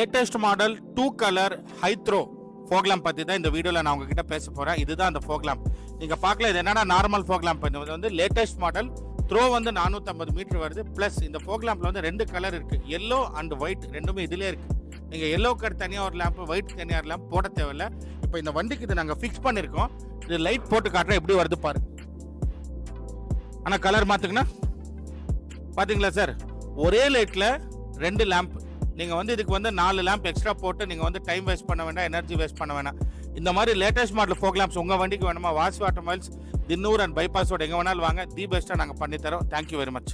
Latest model 2 colour high throw fog lamp பற்றி தான் இந்த வீடியோவில் நான் உங்ககிட்ட பேச போகிறேன். இதுதான் அந்த ஃபோக் லேம்ப். நீங்கள் பார்க்கல, இது என்னன்னா நார்மல் ஃபோக் லேம்ப். இது வந்து லேட்டஸ்ட் மாடல். த்ரோ வந்து 450 மீட்டர் வருது. ப்ளஸ் இந்த ஃபோக் லேம்பில் வந்து 2 கலர் இருக்குது, எல்லோ அண்ட் ஒயிட். ரெண்டுமே இதிலே இருக்குது. நீங்கள் எல்லோ கலர் தனியாக ஒரு லேம்ப், ஒயிட் தனியாக ஒரு லேம்ப் போட தேவையில்லை. இப்போ இந்த வண்டிக்கு இதை நாங்கள் ஃபிக்ஸ் பண்ணியிருக்கோம். இது லைட் போட்டு காட்டுறேன் எப்படி வருது பாருங்க. ஆனால் கலர் மாற்றுக்குன்னா பார்த்தீங்களா சார், ஒரே லைட்டில் 2 லேம்ப். நீங்கள் வந்து இதுக்கு வந்து 4 லேம்ப் எக்ஸ்ட்ரா போட்டு நீங்கள் வந்து டைம் வேஸ்ட் பண்ண வேண்டாம், எனர்ஜி வேஸ்ட் பண்ண வேண்டாம். இந்த மாதிரி லேட்டஸ்ட் மாடல் ஃபோக் லேம்ப்ஸ் உங்கள் வண்டிக்கு வேணுமா? வாசவி ஆட்டோமொபைல்ஸ், தின்னூர் அண்ட் பைபாஸோட எங்கே வேணாலும் வாங்க. தி பெஸ்ட்டாக நாங்கள் பண்ணித்தரோம். Thank you very much.